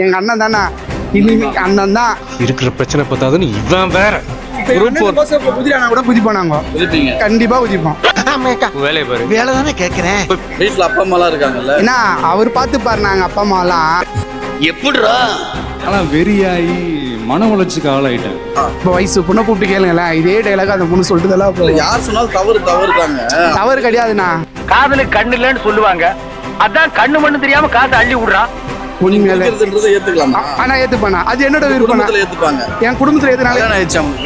எங்க அண்ணன் தானே, இனிமே அண்ணன் தான் இருக்கிற பிரச்சனை பார்த்தாதுன்னு இவன் வேற கூட குதிப்பானாங்க. கண்டிப்பா குதிப்போம். வேலையை பாரு. வேலை தானே கேட்கிறேன். வீட்டுல அப்பா அம்மா எல்லாம் இருக்காங்கல்ல, ஏன்னா அவர் பார்த்துப்பாரு. நாங்க அப்பா அம்மா எல்லாம் எப்படிரா ஆனா வெறியாகி மன உளைச்சிக்கு ஆளாயிட்டேன். இப்போ வயசு பொண்ணை கூப்பிட்டு கேளுங்களேன், இதே டைலாக் அந்த பொண்ணு சொல்லிட்டு யார் சொன்னாலும் தவறு தாங்க. தவறு கிடையாதுண்ணா. காதலுக்கு கண்ணு இல்லைன்னு சொல்லுவாங்க, அதான் கண்ணு மண்ணு தெரியாம காசை அள்ளி விடுறான். ஏத்துக்கலாமா? ஆனா ஏத்துப்பானா, அது என்னோட விருப்பம். ஏத்துப்பாங்க. என் குடும்பத்துல எதுனால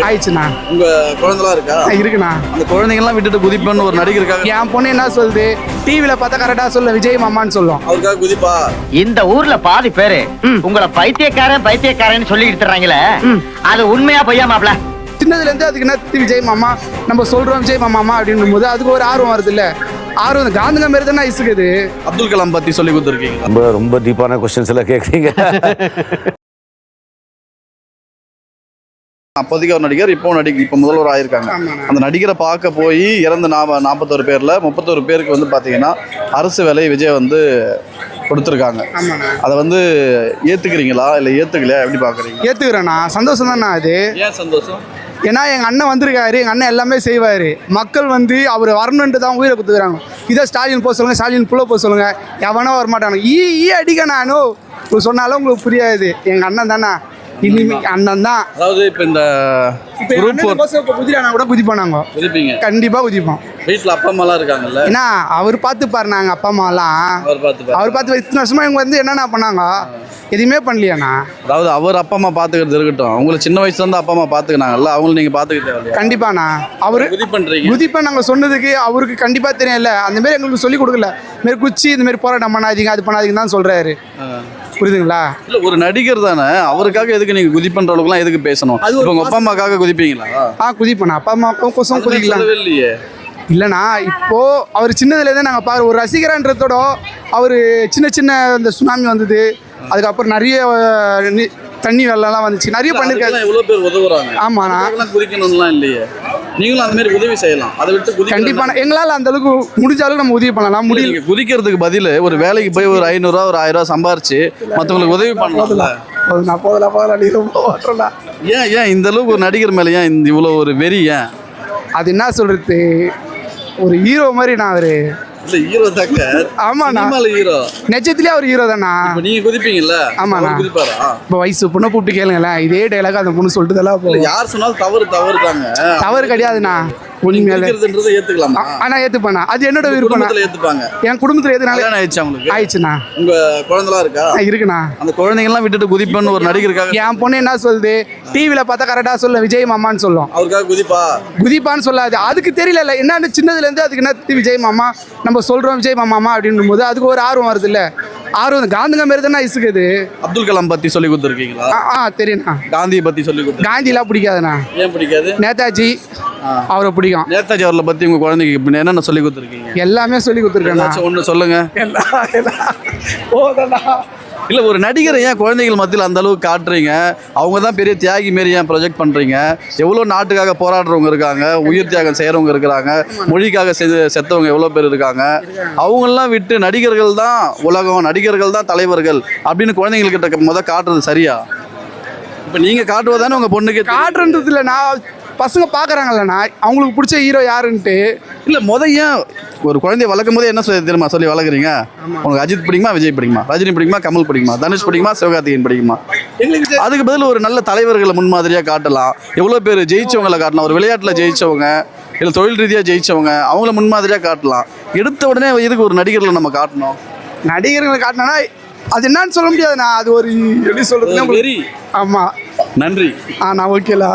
ஆயிடுச்சுண்ணா. உங்க குழந்தைலாம் இருக்கா? இருக்குண்ணா. அந்த குழந்தைங்க எல்லாம் விட்டுட்டு குதிப்பேன்னு ஒரு நடிகருக்காக என் பொண்ணு என்ன சொல்லுது, டிவில பார்த்தா கரெக்டா சொல்ல விஜய் மாமான்னு சொல்லும். அவருக்காக குதிப்பா. இந்த ஊர்ல பாதி பேரு உங்களை பைத்தியக்காரன் சொல்லி எடுத்துறாங்களே, அது உண்மையா பொய்யா மாப்ள? சின்னதுல இருந்து அதுக்கு என்ன விஜய் மாமா நம்ம சொல்றோம், விஜய் மாமா அப்படின்னும் போது அதுக்கு ஒரு ஆர்வம் வருது இல்ல. ஆர்வம் காந்துங்க மாரி தானே இசுக்குது. அப்துல் கலாம் பத்தி சொல்லி கொடுத்துருக்கீங்க. ரொம்ப டீப்பான கொஸ்டின்ஸ் எல்லாம் கேட்குறீங்க. அப்போதைக்கு ஒரு நடிகர், இப்போ முதல்வர் ஆயிருக்காங்க. அந்த நடிகரை பார்க்க போய் இறந்த 41 பேர்ல 31 பேருக்கு வந்து பாத்தீங்கன்னா அரசு வேலையை விஜய் வந்து கொடுத்துருக்காங்க. அதை வந்து ஏத்துக்கிறீங்களா இல்ல ஏத்துக்கலையா, எப்படி பாக்குறீங்க? ஏத்துக்கிறேண்ணா. சந்தோஷம் தானே அது. ஏன் சந்தோஷம்? ஏன்னா எங்கள் அண்ணன் வந்திருக்காரு, எங்கள் அண்ணன் எல்லாமே செய்வார். மக்கள் வந்து அவர் வரணுன்ட்டு தான் உயிரை கொடுத்துக்கிறாங்க. இதை ஸ்டாலின் போக சொல்லுங்கள், ஸ்டாலின் புள்ள போக சொல்லுங்கள், எவனோ வரமாட்டானு ஈ அடிக்க நானோ சொன்னாலும் உங்களுக்கு புரியாது. எங்கள் அண்ணன் தானே, இனிமே அண்ணன் தான். அதாவது இப்போ இந்த குரூப் குதிரானா கூட குதிப்பானாங்க. குதிப்பீங்க? கண்டிப்பாக குதிப்போம். வீட்டில் அப்பா அம்மாலாம் இருக்காங்கல்ல, ஏன்னா அவர் பார்த்துப்பாரு. நாங்கள் அப்பா அம்மாலாம் அவர் பார்த்து இத்தனை வருஷமா இவங்க வந்து என்னென்ன பண்ணாங்க, எதுவுமே பண்ணலையாண்ணா. அதாவது அவர் அப்பா அம்மா பார்த்துக்கிறது இருக்கட்டும், அவங்களை சின்ன வயசுல இருந்து அப்பா அம்மா பார்த்துக்கினாங்கல்ல, அவங்களை நீங்கள் பார்த்துக்க தேவையில்லையா? கண்டிப்பாண்ணா. அவர் குதிப்பேன் நாங்கள் சொன்னதுக்கு அவருக்கு கண்டிப்பாக தெரியல. அந்த மாதிரி எங்களுக்கு சொல்லிக் கொடுக்கல. இதுமாரி குச்சி இந்த மாதிரி போராட்டம் பண்ணாதீங்க, அது பண்ணாதீங்கன்னு தான் சொல்கிறாரு. புரியுதுங்களா? இல்லை, ஒரு நடிகர் தானே, அவருக்காக எதுக்கு நீங்கள் குதிப்பன்ற அளவுக்குலாம் எதுக்கு பேசணும்? அது உங்கள் அப்பா அம்மாக்காக குதிப்பீங்களா? குதிப்பேண்ணா. அப்பா அம்மாவுக்கும் கொசம் குதிக்கலாம் இல்லையே. இல்லைண்ணா, இப்போ அவர் சின்னதுலேருந்தே நாங்கள் பாரு ஒரு ரசிகரான்றதோட அவர் சின்ன இந்த சுனாமி வந்தது, அதுக்கப்புறம் நிறைய தண்ணி வெள்ளம்லாம் வந்துச்சு, நிறைய பண்ணிருக்காரு. எவ்வளோ பேர் உதவுறாங்க. ஆமாண்ணா. குதிக்கணும்லாம் இல்லையே, நீங்களும் அந்த மாதிரி உதவி செய்யலாம். அதை விட்டு கண்டிப்பாக எங்களால் அந்த அளவுக்கு முடிஞ்ச அளவுக்கு நம்ம உதவி பண்ணலாம். முடியல குதிக்கிறதுக்கு பதில் ஒரு வேலைக்கு போய் ஒரு 500 ஒரு 1000 சம்பாரிச்சு மற்றவங்களுக்கு உதவி பண்ணலாம். ஏன் இந்த அளவுக்கு ஒரு நடிகர் மேலே ஏன் இந்த இவ்வளோ ஒரு வெறி? ஏன் அது என்ன சொல்றது, ஒரு ஹீரோ மாதிரி நான் அவரு. ஹீரோ தாங்க. ஆமாண்ணா, ஹீரோ நெஜத்திலே அவர் ஹீரோ தானா. நீங்க குதிப்பீங்கல்ல? ஆமாண்ணா. இப்போ வயசு பொண்ணை கூப்பிட்டு கேளுங்களேன், இதே டைலாக் அந்த பொண்ணு சொல்லிட்டு யார் சொன்னாலும் தவறு தாங்க. தவறு கிடையாதுண்ணா. ஏத்துக்கலாமா? ஆனா ஏத்துப்பானா, அது என்னோட விருப்பம். ஏத்துப்பாங்க. என் குடும்பத்துல எதுனால ஆயிடுச்சுண்ணா. உங்க குழந்தைலாம் இருக்கா? இருக்குண்ணா. அந்த குழந்தைங்க எல்லாம் விட்டுட்டு குதிப்பேன்னு ஒரு நடிகருக்காக என் பொண்ணு என்ன சொல்லுது, டிவில பார்த்தா கரெக்டா சொல்ல விஜய் மாமான்னு சொல்லும். அவருக்காக குதிப்பான்னு சொல்லாது. அதுக்கு தெரியல என்னன்னு சின்னதுல இருந்து அதுக்கு என்ன விஜய் மாமா நம்ம சொல்றோம், விஜய் மாமா அப்படின்னும் போது அதுக்கு ஒரு ஆர்வம் வருது இல்ல. ஆர்வம் காந்துங்க மாரி தானே இசுக்குது. அப்துல் கலாம் பத்தி சொல்லி கொடுத்துருக்கீங்களா? தெரியுண்ணா. காந்தியை பத்தி சொல்லி கொடுத்து. காந்திலாம் பிடிக்காதுண்ணா. ஏன் பிடிக்காது? நேதாஜி அவரை பிடிக்கும். நேதாஜி அவர்களை பத்தி உங்க குழந்தைக்கு என்னென்ன சொல்லி கொடுத்துருக்கீங்க? எல்லாமே சொல்லி கொடுத்துருக்கேன். ஒன்று சொல்லுங்க. இல்லை, ஒரு நடிகரை ஏன் குழந்தைகள் மத்தியில் அந்த அளவுக்கு காட்டுறீங்க? அவங்க தான் பெரிய தியாகி மாரி ஏன் ப்ரொஜெக்ட் பண்ணுறீங்க? எவ்வளோ நாட்டுக்காக போராடுறவங்க இருக்காங்க, உயிர் தியாகம் செய்கிறவங்க இருக்கிறாங்க, மொழிக்காக செத்தவங்க எவ்வளோ பேர் இருக்காங்க. அவங்களெலாம் விட்டு நடிகர்கள் தான் உலகம், நடிகர்கள் தான் தலைவர்கள் அப்படின்னு குழந்தைங்கள்கிட்ட காட்டுறது சரியா? இப்போ நீங்கள் காட்டுவதானே உங்கள் பொண்ணுக்கு காட்டுறது இல்லை. நான் பசங்க பார்க்குறாங்கல்லண்ணா, அவங்களுக்கு பிடிச்ச ஹீரோ யாருன்ட்டு. இல்லை, ஏன் ஒரு குழந்தைய வளர்க்கும் போது என்ன தெரியுமா சொல்லி வளர்க்குறீங்க? உங்களுக்கு அஜித் பிடிக்குமா, விஜய் பிடிக்குமா, ரஜினி பிடிக்குமா, கமல் பிடிக்குமா, தனுஷ் பிடிக்குமா, சிவகார்த்திகேயன் பிடிக்குமா? அதுக்கு பதில் ஒரு நல்ல தலைவர்களை முன்மாதிரியாக காட்டலாம். எவ்வளோ பேர் ஜெயிச்சவங்களை காட்டலாம், ஒரு விளையாட்டில் ஜெயிச்சவங்க, இல்லை தொழில் ரீதியாக ஜெயிச்சவங்க, அவங்கள முன்மாதிரியாக காட்டலாம். எடுத்த உடனே இதுக்கு ஒரு நடிகர்களை நம்ம காட்டணும். நடிகர்களை காட்டினா அது என்னன்னு சொல்ல முடியாதுண்ணா. அது ஒரு எப்படி சொல்றது? ஆமாம், நன்றி. நான் ஓகேலா.